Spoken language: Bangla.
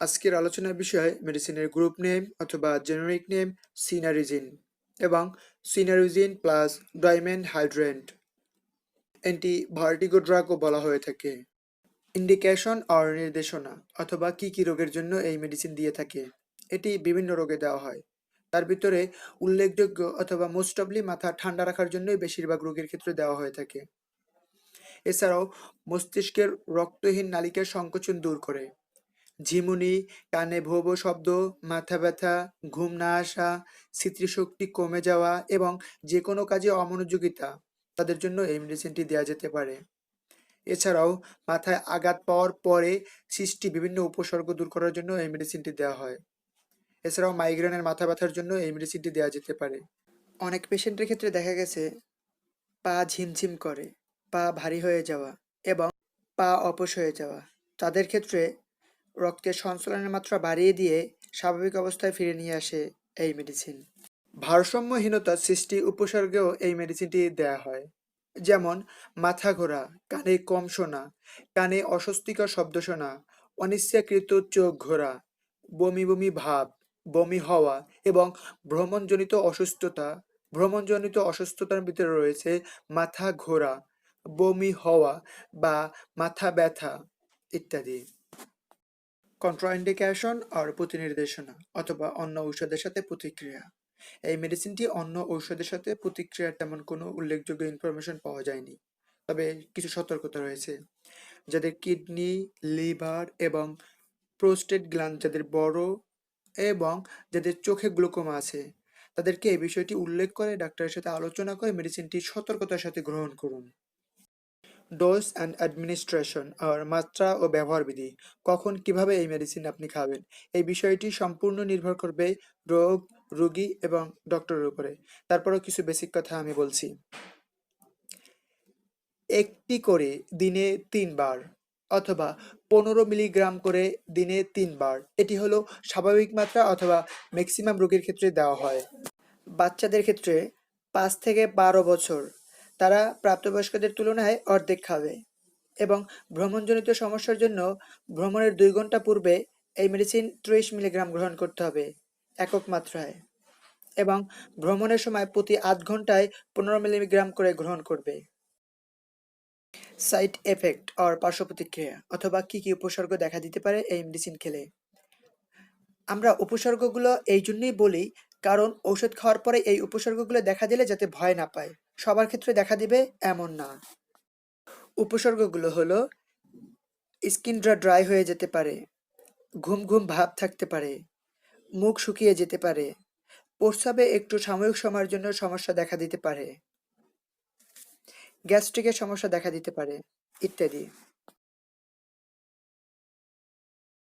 আজকের আলোচনার বিষয় মেডিসিনের গ্রুপ নেম অথবা জেনেরিক নেম সিনারিজিন এবং cinnarizine plus dimenhydrinate anti vertigo ড্রাগও বলা হয়ে থাকে। ইন্ডিকেশন আর নির্দেশনা অথবা কি রোগের জন্য এই মেডিসিন দিয়ে থাকে। এটি বিভিন্ন রোগে দেওয়া হয়। তার ভিতরে উল্লেখযোগ্য অথবা মোস্ট অফলি মাথা ঠান্ডা রাখার জন্যই বেশিরভাগ রোগের ক্ষেত্রে দেওয়া হয়ে থাকে। এছাড়াও মস্তিষ্কের রক্তহীন নালিকার সংকোচন দূর করে। ঝিমুনি, কানে ভোঁ ভোঁ শব্দ, মাথা ব্যথা, ঘুম না আসা, স্মৃতিশক্তি কমে যাওয়া এবং যেকোনো কাজে অমনোযোগিতা তাদের জন্য এই মেডিসিনটি দেওয়া যেতে পারে। এছাড়াও মাথায় আঘাত পাওয়ার পরে সৃষ্টি বিভিন্ন উপসর্গ দূর করার জন্য এই মেডিসিনটি দেওয়া হয়। এছাড়াও মাইগ্রেনের মাথা ব্যথার জন্য এই মেডিসিনটি দেওয়া যেতে পারে। অনেক পেশেন্টের ক্ষেত্রে দেখা গেছে পা ঝিমঝিম করে, পা ভারী হয়ে যাওয়া এবং পা অবশ হয়ে যাওয়া। তাদের ক্ষেত্রে রক্তের সঞ্চালনের মাত্রা বাড়িয়ে দিয়ে স্বাভাবিক অবস্থায় ফিরে নিয়ে আসে এই মেডিসিন। ভারসাম্যহীনতার সৃষ্টি উপসর্গেও এই মেডিসিনটি দেয়া হয়। যেমন মাথা ঘোরা, কানে কম শোনা, কানে অস্বস্তিকর শব্দ শোনা, অনিচ্ছাকৃত চোখ ঘোরা, বমি বমি ভাব, বমি হওয়া এবং ভ্রমণজনিত অসুস্থতা। ভ্রমণজনিত অসুস্থতার ভিতরে রয়েছে মাথা ঘোরা, বমি হওয়া বা মাথা ব্যথা ইত্যাদি। কন্ট্রাইন্ডিকেশন আর প্রতিনির্দেশনা অথবা অন্য ঔষধের সাথে প্রতিক্রিয়া। এই মেডিসিনটি অন্য ঔষধের সাথে প্রতিক্রিয়ার তেমন কোনো উল্লেখযোগ্য ইনফরমেশন পাওয়া যায়নি, তবে কিছু সতর্কতা রয়েছে। যাদের কিডনি, লিভার এবং প্রোস্টেট গ্ল্যান্ড যাদের বড় এবং যাদের চোখে গ্লুকোমা আছে তাদেরকে এই বিষয়টি উল্লেখ করে ডাক্তারের সাথে আলোচনা করে মেডিসিনটি সতর্কতার সাথে গ্রহণ করুন। ডোজ অ্যান্ড অ্যাডমিনিস্ট্রেশন আর মাত্রা ও ব্যবহার বিধি। কখন কিভাবে এই মেডিসিন আপনি খাবেন এই বিষয়টি সম্পূর্ণ নির্ভর করবে রোগ, রোগী এবং ডক্টরের উপরে। তারপরেও কিছু বেসিক কথা আমি বলছি। একটি করে দিনে ৩ বার অথবা ১৫ মিলিগ্রাম করে দিনে ৩ বার, এটি হলো স্বাভাবিক মাত্রা অথবা ম্যাক্সিমাম রোগীর ক্ষেত্রে দেওয়া হয়। বাচ্চাদের ক্ষেত্রে ৫ থেকে ১২ বছর, তারা প্রাপ্তবয়স্কদের তুলনায় অর্ধেক খাবে এবং ভ্রমণজনিত সমস্যার জন্য ভ্রমণের ২ ঘন্টা পূর্বে এই মেডিসিন ৩০ মিলিগ্রাম গ্রহণ করতে হবে একক মাত্রায় এবং ভ্রমণের সময় প্রতি ৮ ঘন্টায় ১৫ মিলিগ্রাম করে গ্রহণ করবে। সাইড এফেক্ট আর পার্শ্ব প্রতিক্রিয়া অথবা কি উপসর্গ দেখা দিতে পারে এই মেডিসিন খেলে। আমরা উপসর্গগুলো এই জন্যই বলি কারণ ঔষধ খাওয়ার পরে এই উপসর্গগুলো দেখা দিলে যাতে ভয় না পায়। সবার ক্ষেত্রে দেখা দিবে এমন না। উপসর্গগুলো হলো স্কিন ড্রাই হয়ে যেতে পারে, ঘুম ঘুম ভাব থাকতে পারে, মুখ শুকিয়ে যেতে পারে, প্রস্রাবে একটু সাময়িক সময়ের জন্য সমস্যা দেখা দিতে পারে, গ্যাস্ট্রিকের সমস্যা দেখা দিতে পারে ইত্যাদি।